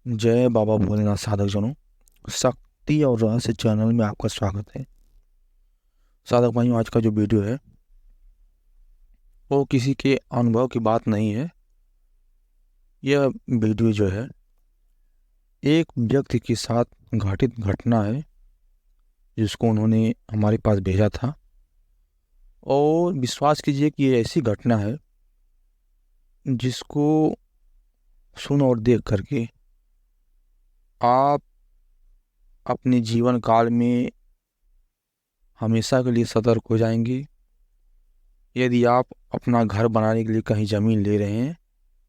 जय बाबा भोलेनाथ साधक जनों। शक्ति और रहस्य चैनल में आपका स्वागत है। साधक भाइयों, आज का जो वीडियो है वो किसी के अनुभव की बात नहीं है। यह वीडियो जो है एक व्यक्ति के साथ घटित घटना है जिसको उन्होंने हमारे पास भेजा था। और विश्वास कीजिए कि ये ऐसी घटना है जिसको सुन और देख करके आप अपने जीवन काल में हमेशा के लिए सतर्क हो जाएंगे। यदि आप अपना घर बनाने के लिए कहीं ज़मीन ले रहे हैं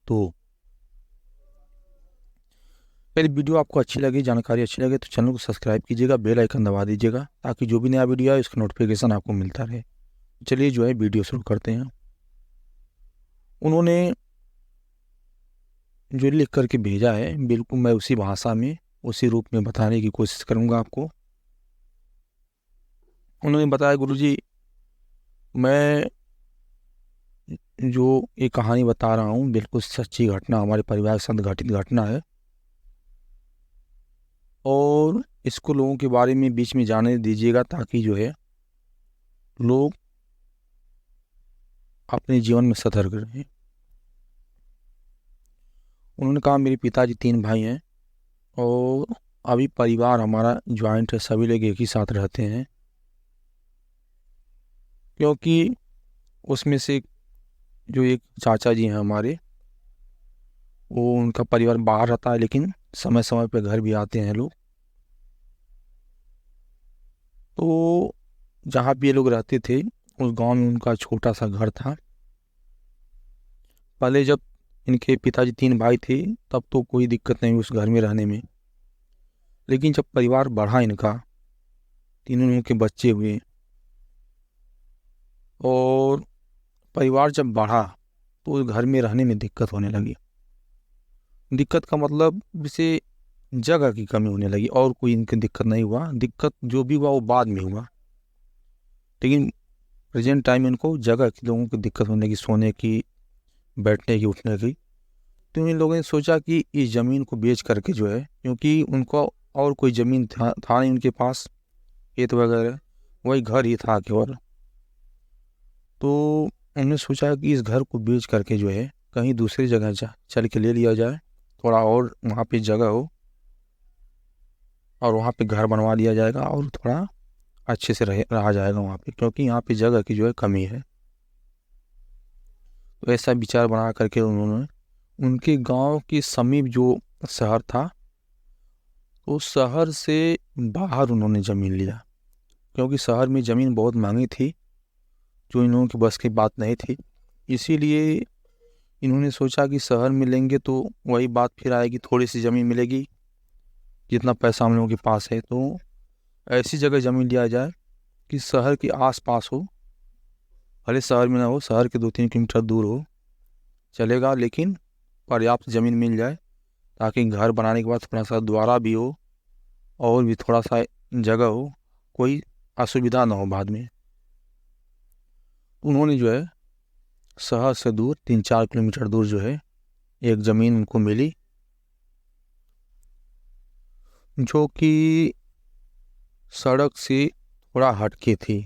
तो यदि वीडियो आपको अच्छी लगे, जानकारी अच्छी लगे तो चैनल को सब्सक्राइब कीजिएगा, बेल आइकन दबा दीजिएगा ताकि जो भी नया वीडियो आए उसका नोटिफिकेशन आपको मिलता रहे। चलिए जो है वीडियो शुरू करते हैं। उन्होंने जो लिख करके भेजा है बिल्कुल मैं उसी भाषा में उसी रूप में बताने की कोशिश करूँगा आपको। उन्होंने बताया, गुरुजी मैं जो ये कहानी बता रहा हूँ बिल्कुल सच्ची घटना, हमारे परिवार के साथ घटित घटना है और इसको लोगों के बारे में बीच में जाने दीजिएगा ताकि जो है लोग अपने जीवन में सतर्क रहें। उन्होंने कहा, मेरे पिताजी 3 भाई हैं और अभी परिवार हमारा ज्वाइंट है, सभी लोग एक ही साथ रहते हैं क्योंकि उसमें से जो एक चाचा जी हैं हमारे, वो उनका परिवार बाहर रहता है लेकिन समय समय पे घर भी आते हैं लोग। तो जहाँ भी ये लोग रहते थे उस गांव में उनका छोटा सा घर था। पहले जब इनके पिताजी 3 भाई थे तब तो कोई दिक्कत नहीं उस घर में रहने में, लेकिन जब परिवार बढ़ा, इनका तीनों के बच्चे हुए और परिवार जब बढ़ा तो उस घर में रहने में दिक्कत होने लगी। दिक्कत का मतलब जैसे जगह की कमी होने लगी, और कोई इनकी दिक्कत नहीं हुआ। दिक्कत जो भी हुआ वो बाद में हुआ, लेकिन प्रेजेंट टाइम इनको जगह की, लोगों की दिक्कत होने की, सोने की, बैठने की, उठने की। तो इन लोगों ने सोचा कि इस ज़मीन को बेच करके जो है, क्योंकि उनको और कोई ज़मीन था नहीं उनके पास, खेत वगैरह, वही घर ही था केवल। तो उन्होंने सोचा कि इस घर को बेच करके जो है कहीं दूसरी जगह चल के ले लिया जाए, थोड़ा और वहाँ पे जगह हो और वहाँ पे घर बनवा लिया जाएगा और थोड़ा अच्छे से रहा जाएगा वहाँ पे, क्योंकि यहाँ पे जगह की जो है कमी है। तो ऐसा विचार बना करके उन्होंने उनके गांव के समीप जो शहर था उस शहर से बाहर उन्होंने ज़मीन लिया, क्योंकि शहर में ज़मीन बहुत महंगी थी जो इन लोगों की बस की बात नहीं थी। इसीलिए इन्होंने सोचा कि शहर में लेंगे तो वही बात फिर आएगी, थोड़ी सी ज़मीन मिलेगी जितना पैसा हम लोगों के पास है। तो ऐसी जगह ज़मीन लिया जाए कि शहर के आस पास हो, भले शहर में ना हो, शहर के 2-3 किलोमीटर दूर हो चलेगा, लेकिन पर्याप्त ज़मीन मिल जाए ताकि घर बनाने के बाद थोड़ा सा द्वारा भी हो और भी थोड़ा सा जगह हो, कोई असुविधा ना हो बाद में। उन्होंने जो है शहर से दूर 3-4 किलोमीटर दूर जो है एक ज़मीन उनको मिली जो कि सड़क से थोड़ा हटके थी,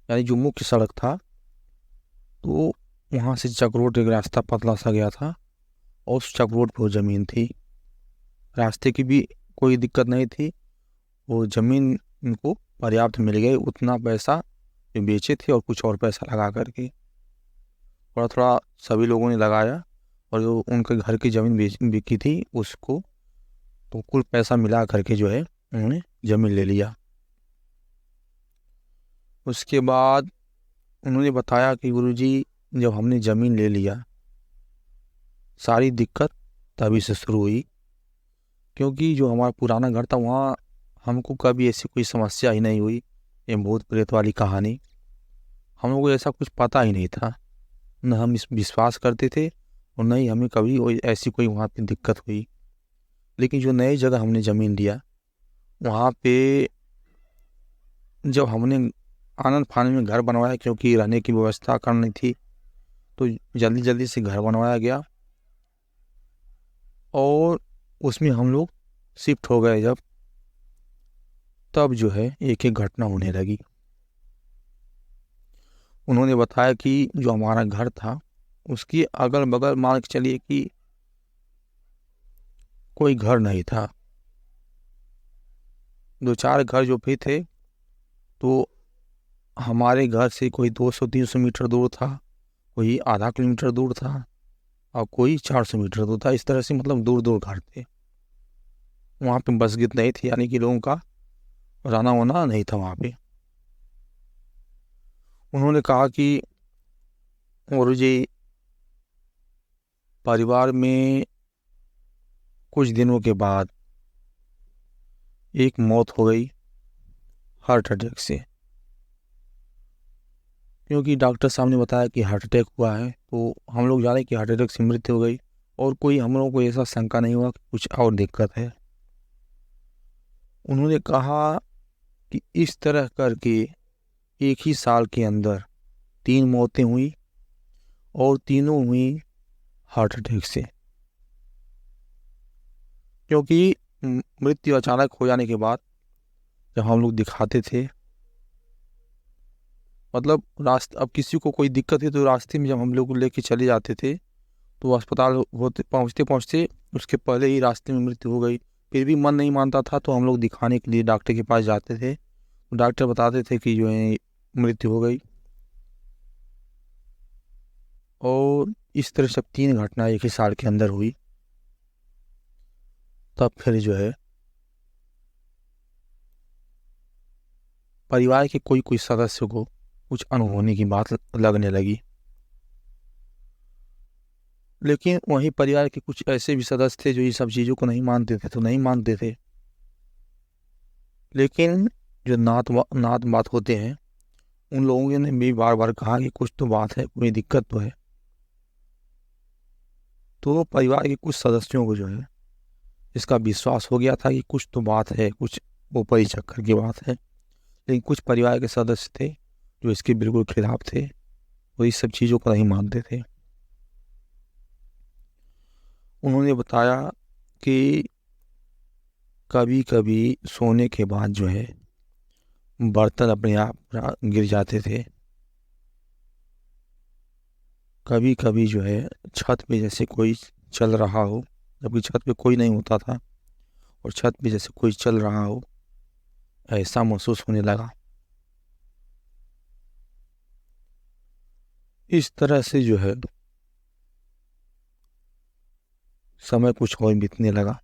यानी जो मुख्य सड़क था तो वहाँ से चक रोड एक रास्ता पतला सा गया था और उस चक रोड पर वो ज़मीन थी। रास्ते की भी कोई दिक्कत नहीं थी, वो ज़मीन इनको पर्याप्त मिल गई। उतना पैसा जो बेचे थे और कुछ और पैसा लगा करके थोड़ा थोड़ा सभी लोगों ने लगाया और जो उनके घर की ज़मीन बिकी थी उसको, तो कुल पैसा मिला करके जो है उन्होंने ज़मीन ले लिया। उसके बाद उन्होंने बताया कि गुरुजी जब हमने ज़मीन ले लिया सारी दिक्कत तभी से शुरू हुई, क्योंकि जो हमारा पुराना घर था वहाँ हमको कभी ऐसी कोई समस्या ही नहीं हुई। ये भूत प्रेत वाली कहानी हम लोग को ऐसा कुछ पता ही नहीं था, न हम इस विश्वास करते थे और न ही हमें कभी ऐसी कोई वहाँ पे दिक्कत हुई। लेकिन जो नई जगह हमने ज़मीन लिया वहाँ पे जब हमने आनंद फानन में घर बनवाया, क्योंकि रहने की व्यवस्था करनी थी तो जल्दी जल्दी से घर बनवाया गया और उसमें हम लोग शिफ्ट हो गए जब, तब जो है एक एक घटना होने लगी। उन्होंने बताया कि जो हमारा घर था उसकी अगल बगल मान के चलिए कि कोई घर नहीं था। 2-4 घर जो भी थे तो हमारे घर से कोई 200-300 मीटर दूर था, कोई आधा किलोमीटर दूर था और कोई 400 मीटर दूर था। इस तरह से मतलब दूर दूर घर थे। वहाँ पे मस्जिद नहीं थी, यानी कि लोगों का रहना वहना नहीं था वहाँ पे। उन्होंने कहा कि और जी परिवार में कुछ दिनों के बाद एक मौत हो गई हार्ट अटैक से। क्योंकि डॉक्टर साहब ने बताया कि हार्ट अटैक हुआ है, तो हम लोग जाने कि हार्ट अटैक से मृत्यु हो गई, और कोई हम लोगों को ऐसा शंका नहीं हुआ कि कुछ और दिक्कत है। उन्होंने कहा कि इस तरह करके एक ही साल के अंदर 3 मौतें हुई और तीनों हुई हार्ट अटैक से। क्योंकि मृत्यु अचानक हो जाने के बाद जब हम लोग दिखाते थे, मतलब रास्ते, अब किसी को कोई दिक्कत है तो रास्ते में जब हम लोग लेके चले जाते थे तो अस्पताल होते पहुँचते पहुँचते उसके पहले ही रास्ते में मृत्यु हो गई। फिर भी मन नहीं मानता था तो हम लोग दिखाने के लिए डॉक्टर के पास जाते थे। डॉक्टर बताते थे कि जो है मृत्यु हो गई। और इस तरह सब 3 घटना एक ही साल के अंदर हुई। तब फिर जो है परिवार के कोई कोई सदस्य को कुछ अनहोनी की बात लगने लगी। लेकिन वहीं परिवार के कुछ ऐसे भी सदस्य थे जो ये सब चीज़ों को नहीं मानते थे, तो नहीं मानते थे। लेकिन जो नात बात होते हैं, उन लोगों ने भी बार बार कहा कि कुछ तो बात है, कोई दिक्कत तो है। तो परिवार के कुछ सदस्यों को जो है इसका विश्वास हो गया था कि कुछ तो बात है, कुछ ऊपरी चक्कर की बात है। लेकिन कुछ परिवार के सदस्य थे जो इसके बिल्कुल खिलाफ थे, वो इस सब चीज़ों को नहीं मानते थे। उन्होंने बताया कि कभी कभी सोने के बाद जो है बर्तन अपने आप गिर जाते थे। कभी कभी जो है छत पे जैसे कोई चल रहा हो, जबकि छत पे कोई नहीं होता था, और छत पे जैसे कोई चल रहा हो ऐसा महसूस होने लगा। इस तरह से जो है समय कुछ और बीतने लगा।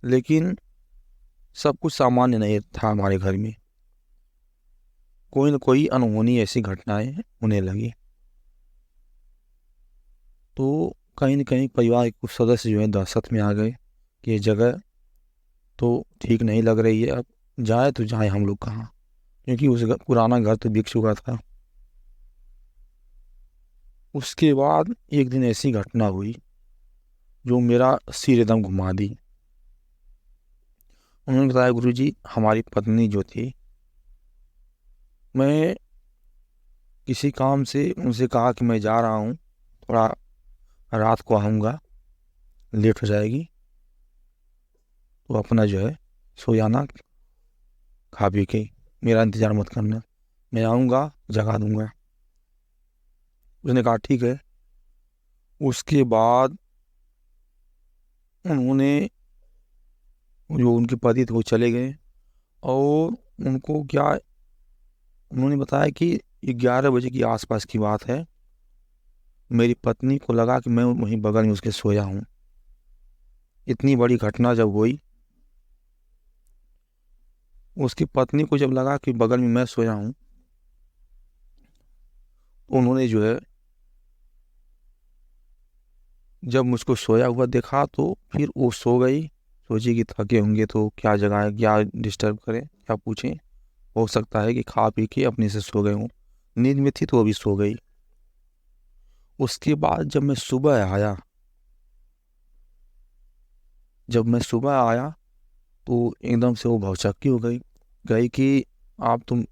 लेकिन सब कुछ सामान्य नहीं था हमारे घर में। कोई न कोई अनहोनी ऐसी घटनाएं होने लगी। तो कहीं न कहीं परिवार के कुछ सदस्य जो है दहशत में आ गए कि ये जगह तो ठीक नहीं लग रही है, अब जाए तो जाए हम लोग कहाँ, क्योंकि पुराना घर तो बिक चुका था। उसके बाद एक दिन ऐसी घटना हुई जो मेरा सिर एकदम घुमा दी। उन्होंने बताया, गुरुजी हमारी पत्नी जो थी, मैं किसी काम से उनसे कहा कि मैं जा रहा हूँ, थोड़ा रात को आऊँगा, लेट हो जाएगी, तो अपना जो है सो जाना, खा पी के मेरा इंतज़ार मत करना, मैं आऊँगा जगा दूँगा। उसने कहा ठीक है। उसके बाद उन्होंने, जो उनके पति थे वो चले गए, और उनको क्या, उन्होंने बताया कि 11 बजे के आसपास की बात है, मेरी पत्नी को लगा कि मैं वहीं बगल में उसके सोया हूँ। इतनी बड़ी घटना जब हुई, उसकी पत्नी को जब लगा कि बगल में मैं सोया हूँ, तो उन्होंने जो है जब मुझको सोया हुआ देखा तो फिर वो सो गई। सोची कि थके होंगे तो क्या जगाएं, क्या डिस्टर्ब करें, क्या पूछें, हो सकता है कि खा पी के अपने से सो गए हों। नींद में थी तो अभी सो गई। उसके बाद जब मैं सुबह आया तो एकदम से वो भौचक्की हो गई, गई कि आप तुम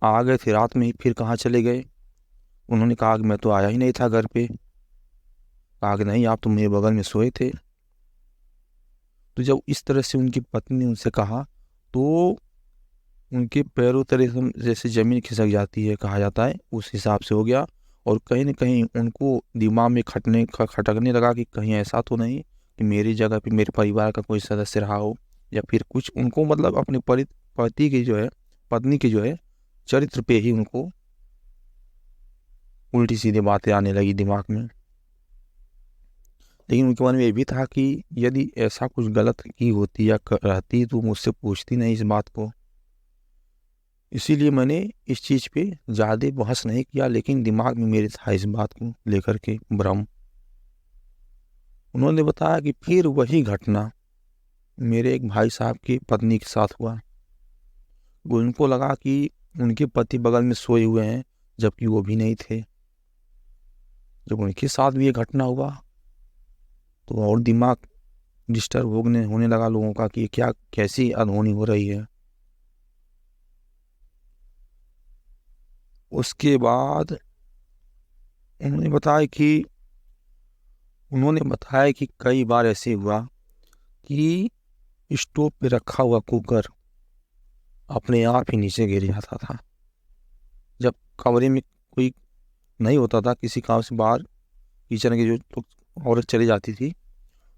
आ गए थे रात में ही, फिर कहाँ चले गए। उन्होंने कहा कि मैं तो आया ही नहीं था घर पे। कहा कि नहीं, आप तो मेरे बगल में सोए थे। तो तो जब इस तरह से उनकी पत्नी ने उनसे कहा तो उनके पैरों तले से जैसे ज़मीन खिसक जाती है कहा जाता है, उस हिसाब से हो गया। और कहीं न कहीं उनको दिमाग में खटकने लगा कि कहीं ऐसा तो नहीं कि मेरी जगह पे मेरे परिवार का कोई सदस्य रहा हो, या फिर कुछ उनको मतलब अपने पति की जो है, पत्नी की जो है चरित्र पे ही उनको उल्टी-सीधी बातें आने लगी दिमाग में। लेकिन उनके मन में ये भी था कि यदि ऐसा कुछ गलत की होती या रहती तो मुझसे पूछती नहीं इस बात को। इसीलिए मैंने इस चीज़ पे ज़्यादा बहस नहीं किया, लेकिन दिमाग में मेरे था इस बात को लेकर के भ्रम। उन्होंने बताया कि फिर वही घटना मेरे एक भाई साहब की पत्नी के साथ हुआ। उनको लगा कि उनके पति बगल में सोए हुए हैं, जबकि वो भी नहीं थे। जब उनके साथ भी ये घटना हुआ तो और दिमाग डिस्टर्ब होने लगा लोगों का कि क्या कैसी अनहोनी हो रही है। उसके बाद उन्होंने बताया कि कई बार ऐसे हुआ कि स्टोव पे रखा हुआ कुकर अपने आप ही नीचे गिर जाता था। जब कमरे में कोई नहीं होता था, किसी काम से बाहर किचन की जो तो औरत चली जाती थी,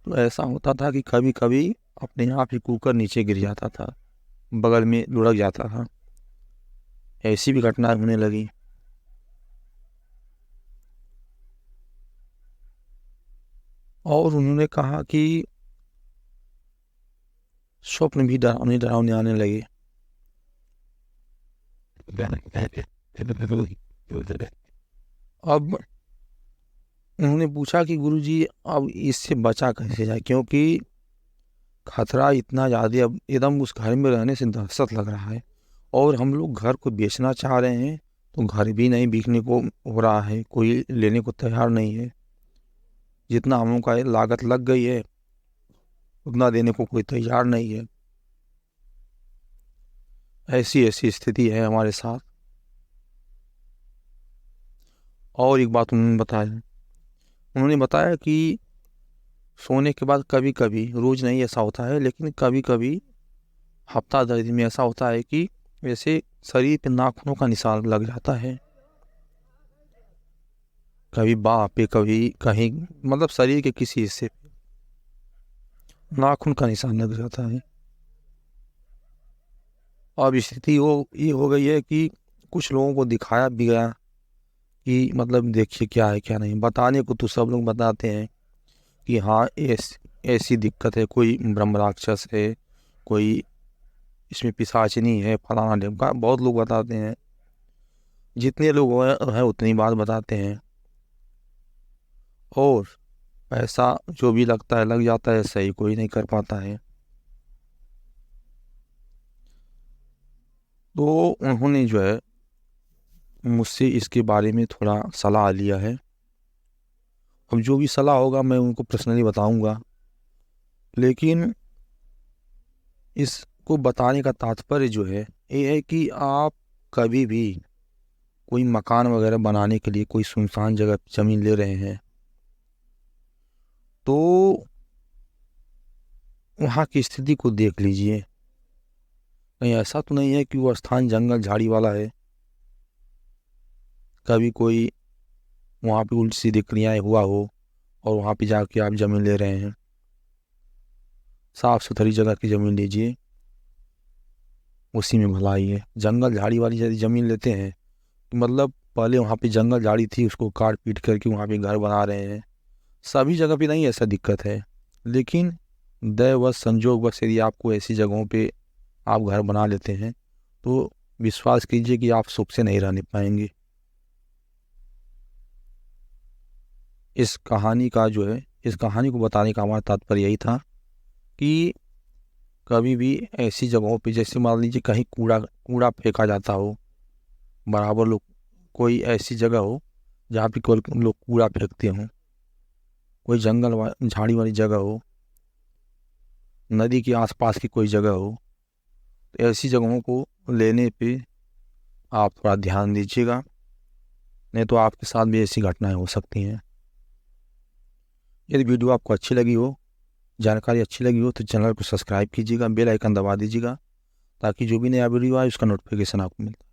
तो ऐसा होता था कि कभी कभी अपने आप ही कुकर नीचे गिर जाता था, बगल में लुढ़क जाता था। ऐसी भी घटना होने लगी। और उन्होंने कहा कि स्वप्न भी डरावने डरावने आने लगे। अब उन्होंने पूछा कि गुरुजी अब इससे बचा कैसे जाए, क्योंकि खतरा इतना ज़्यादा अब एकदम उस घर में रहने से दहशत लग रहा है। और हम लोग घर को बेचना चाह रहे हैं तो घर भी नहीं बिकने को हो रहा है, कोई लेने को तैयार नहीं है। जितना हम लोग का लागत लग गई है उतना देने को कोई तैयार नहीं है। ऐसी ऐसी स्थिति है हमारे साथ। और एक बात उन्होंने बताया कि सोने के बाद कभी कभी, रोज नहीं ऐसा होता है, लेकिन कभी कभी हफ्ता 10 दिन में ऐसा होता है कि वैसे शरीर पे नाखूनों का निशान लग जाता है। कभी बाह पे, कभी कहीं, मतलब शरीर के किसी हिस्से पे नाखून का निशान लग जाता है। अब स्थिति ये हो गई है कि कुछ लोगों को दिखाया भी गया कि मतलब देखिए क्या है क्या नहीं। बताने को तो सब लोग बताते हैं कि हाँ ऐसी दिक्कत है, कोई ब्रह्म राक्षस है, कोई इसमें पिशाचिनी है, फलाना ढिमका, बहुत लोग बताते हैं। जितने लोग हैं उतनी बात बताते हैं, और पैसा जो भी लगता है लग जाता है, सही कोई नहीं कर पाता है। तो उन्होंने जो है मुझसे इसके बारे में थोड़ा सलाह लिया है। अब जो भी सलाह होगा मैं उनको पर्सनली बताऊंगा, लेकिन इसको बताने का तात्पर्य जो है ये है कि आप कभी भी कोई मकान वगैरह बनाने के लिए कोई सुनसान जगह ज़मीन ले रहे हैं तो वहाँ की स्थिति को देख लीजिए। कहीं ऐसा तो नहीं है कि वो स्थान जंगल झाड़ी वाला है, कभी कोई वहाँ पे उल्टी सीधी क्रियाएं हुआ हो और वहाँ पे जाके आप ज़मीन ले रहे हैं। साफ़ सुथरी जगह की ज़मीन लीजिए, उसी में भलाई है। जंगल झाड़ी वाली यदि ज़मीन लेते हैं तो मतलब पहले वहाँ पे जंगल झाड़ी थी, उसको काट पीट करके वहाँ पे घर बना रहे हैं। सभी जगह पे नहीं ऐसा दिक्कत है, लेकिन दैवश संजोगवश यदि आपको ऐसी जगहों पे आप घर बना लेते हैं तो विश्वास कीजिए कि आप सुख से नहीं रहने पाएंगे। इस कहानी को बताने का हमारा तात्पर्य यही था कि कभी भी ऐसी जगहों पे, जैसे मान लीजिए कहीं कूड़ा फेंका जाता हो, बराबर लोग, कोई ऐसी जगह हो जहाँ पे कोई लोग कूड़ा फेंकते हों, कोई झाड़ी वाली जगह हो, नदी के आसपास की कोई जगह हो, तो ऐसी जगहों को लेने पे आप थोड़ा ध्यान दीजिएगा, नहीं तो आपके साथ भी ऐसी घटनाएं हो सकती हैं। यदि वीडियो आपको अच्छी लगी हो, जानकारी अच्छी लगी हो तो चैनल को सब्सक्राइब कीजिएगा, बेल आइकन दबा दीजिएगा, ताकि जो भी नया वीडियो आए उसका नोटिफिकेशन आपको मिलता है।